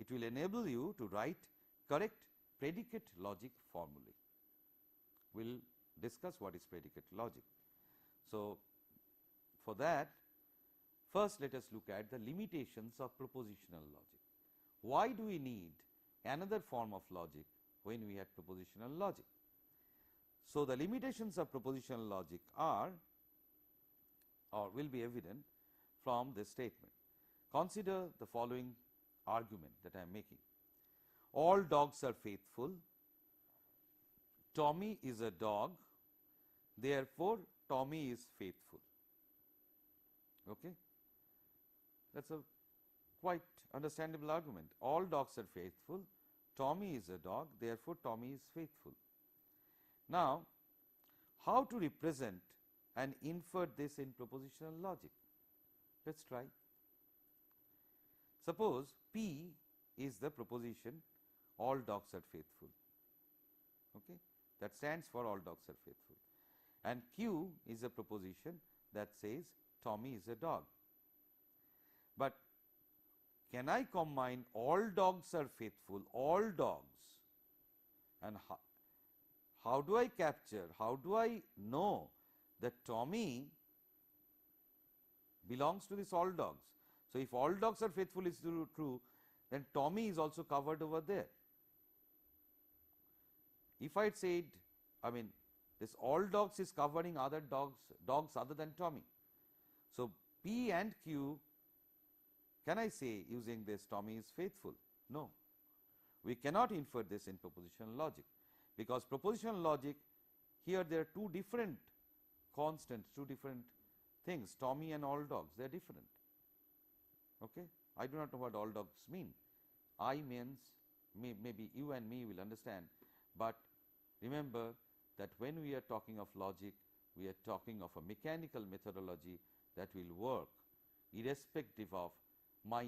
It will enable you to write correct predicate logic formulae. We will discuss what is predicate logic. So, for that, first let us look at the limitations of propositional logic. Why do we need another form of logic when we had propositional logic? So, the limitations of propositional logic are or will be evident from this statement. Consider the following argument that I am making. All dogs are faithful. Tommy is a dog, therefore, Tommy is faithful. Okay? That is a quite understandable argument. All dogs are faithful. Tommy is a dog, therefore, Tommy is faithful. Now, how to represent and infer this in propositional logic? Let us try. Suppose P is the proposition all dogs are faithful. Okay? That stands for all dogs are faithful. And Q is a proposition that says Tommy is a dog. But can I combine all dogs are faithful, all dogs, and how do I capture, how do I know that Tommy belongs to this all dogs? So, if all dogs are faithful is true, then Tommy is also covered over there. If I had said, I mean, this all dogs is covering other dogs other than Tommy. So, P and Q, can I say using this Tommy is faithful? No, we cannot infer this in propositional logic, because propositional logic here there are two different constants, two different things, Tommy and all dogs, they are different. Okay? I do not know what all dogs mean. I means maybe you and me will understand, but remember that when we are talking of logic, we are talking of a mechanical methodology that will work irrespective of my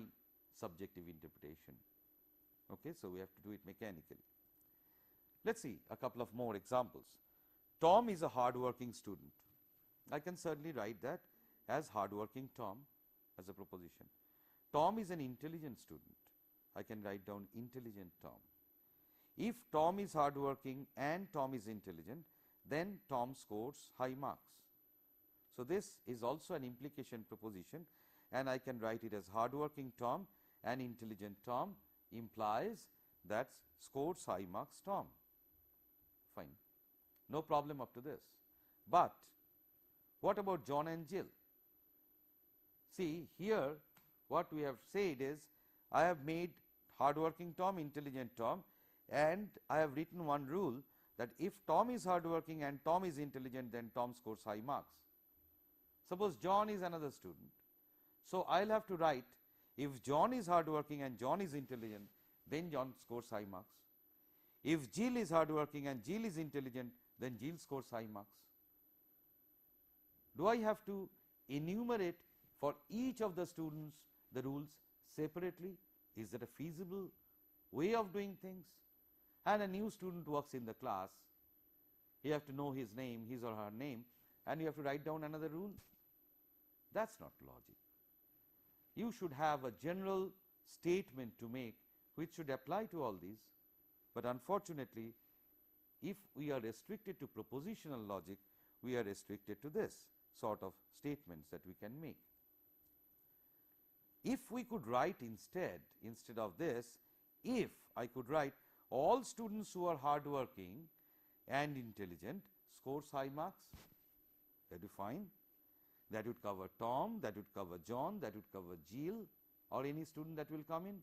subjective interpretation. Okay? So, we have to do it mechanically. Let us see a couple of more examples. Tom is a hard-working student. I can certainly write that as hard-working Tom as a proposition. Tom is an intelligent student. I can write down intelligent Tom. If Tom is hardworking and Tom is intelligent, then Tom scores high marks. So, this is also an implication proposition, and I can write it as hardworking Tom and intelligent Tom implies that scores high marks Tom. Fine, no problem up to this. But what about John and Jill? See, here what we have said is, I have made hardworking Tom, intelligent Tom, and I have written one rule that if Tom is hardworking and Tom is intelligent, then Tom scores high marks. Suppose John is another student. So, I will have to write, if John is hardworking and John is intelligent, then John scores high marks. If Jill is hardworking and Jill is intelligent, then Jill scores high marks. Do I have to enumerate for each of the students the rules separately? Is that a feasible way of doing things? And a new student works in the class, you have to know his name, his or her name, and you have to write down another rule. That is not logic. You should have a general statement to make which should apply to all these, but unfortunately, if we are restricted to propositional logic, we are restricted to this sort of statements that we can make. If we could write instead of this, if I could write all students who are hardworking and intelligent scores high marks, that would be fine. That would cover Tom, that would cover John, that would cover Jill or any student that will come in.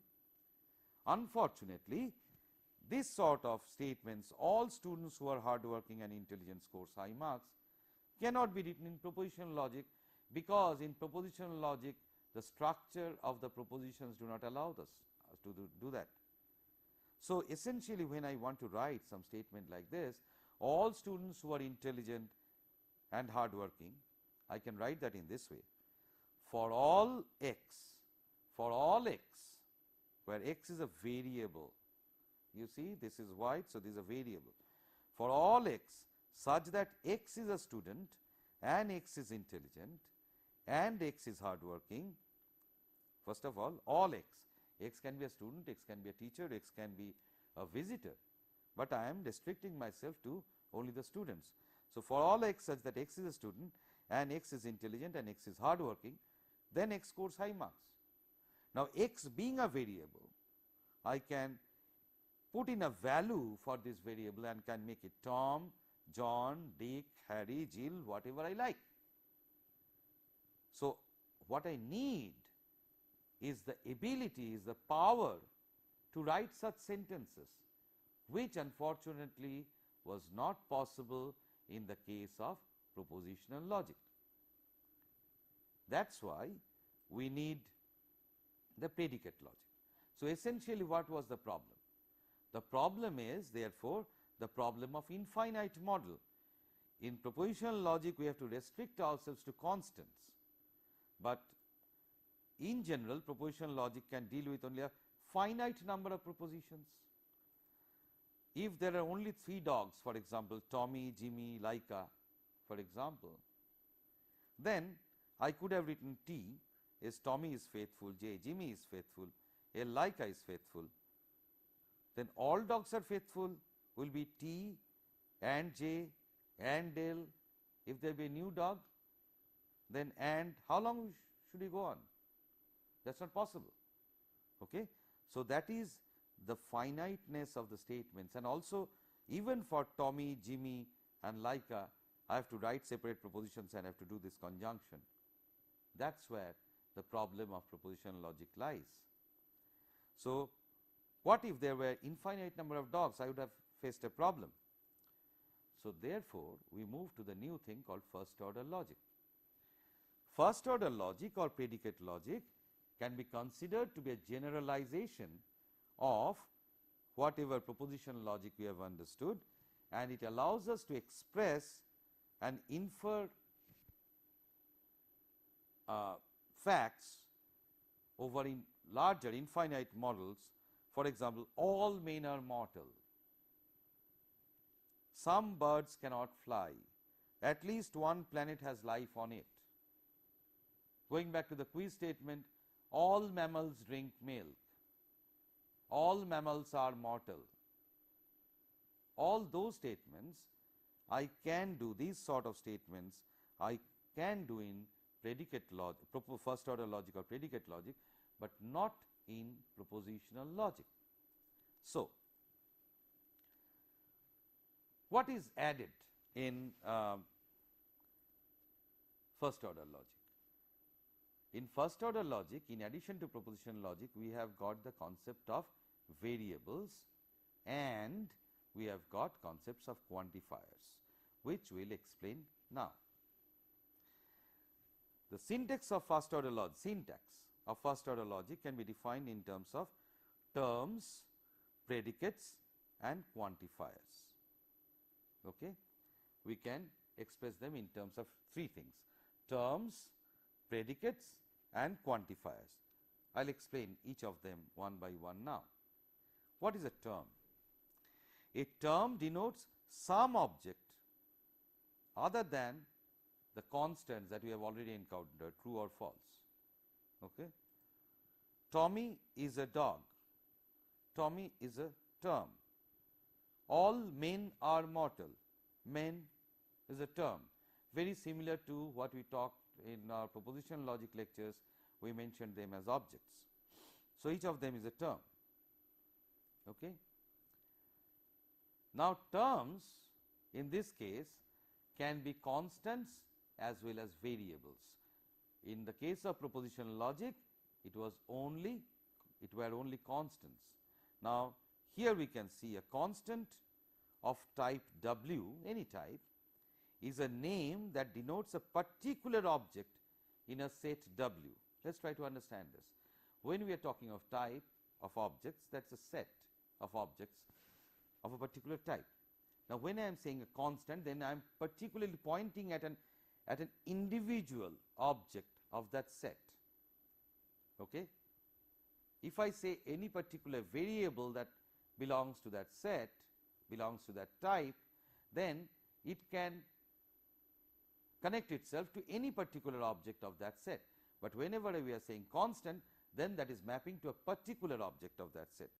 Unfortunately, this sort of statements, all students who are hardworking and intelligent scores high marks, cannot be written in propositional logic, because in propositional logic the structure of the propositions do not allow us to do that. So, essentially when I want to write some statement like this, all students who are intelligent and hardworking, I can write that in this way: for all x, where x is a variable, you see this is white, so this is a variable, for all x such that x is a student and x is intelligent and x is hardworking. First of all x, X can be a student, X can be a teacher, X can be a visitor, but I am restricting myself to only the students. So, for all X such that X is a student and X is intelligent and X is hardworking, then X scores high marks. Now, X being a variable, I can put in a value for this variable and can make it Tom, John, Dick, Harry, Jill, whatever I like. So, what I need is the ability, is the power to write such sentences, which unfortunately was not possible in the case of propositional logic. That is why we need the predicate logic. So, essentially what was the problem? The problem is therefore, the problem of infinite model. In propositional logic, we have to restrict ourselves to constants, but in general propositional logic can deal with only a finite number of propositions. If there are only 3 dogs, for example, Tommy, Jimmy, Laika, for example, then I could have written T is Tommy is faithful, J, Jimmy is faithful, L, Laika is faithful. Then all dogs are faithful will be T and J and L. If there be a new dog, then and how long should we go on? That is not possible. Okay. So, that is the finiteness of the statements, and also even for Tommy, Jimmy and Laika, I have to write separate propositions and I have to do this conjunction. That is where the problem of propositional logic lies. So, what if there were infinite number of dogs? I would have faced a problem. So, therefore, we move to the new thing called first order logic. First order logic or predicate logic can be considered to be a generalization of whatever propositional logic we have understood, and it allows us to express and infer facts over in larger infinite models. For example, all men are mortal, some birds cannot fly, at least one planet has life on it. Going back to the quiz statement, all mammals drink milk, all mammals are mortal. All those statements I can do, these sort of statements I can do in predicate logic, first order logic or predicate logic, but not in propositional logic. So, what is added in first order logic? In first order logic, in addition to propositional logic, we have got the concept of variables and we have got concepts of quantifiers, which we will explain now. The syntax of first order logic, can be defined in terms of terms, predicates and quantifiers. Okay? We can express them in terms of 3 things: terms, predicates and quantifiers. I will explain each of them one by one now. What is a term? A term denotes some object other than the constants that we have already encountered, true or false. Okay? Tommy is a dog. Tommy is a term. All men are mortal. Men is a term. Very similar to what we talked in our propositional logic lectures, we mentioned them as objects. So, each of them is a term. Okay. Now, terms in this case can be constants as well as variables. In the case of propositional logic, it were only constants. Now, here we can see a constant of type W, any type, is a name that denotes a particular object in a set W. Let us try to understand this. When we are talking of type of objects, that is a set of objects of a particular type. Now, when I am saying a constant, then I am particularly pointing at an individual object of that set. Okay? If I say any particular variable that belongs to that set, belongs to that type, then it can connect itself to any particular object of that set. But whenever we are saying constant, then that is mapping to a particular object of that set.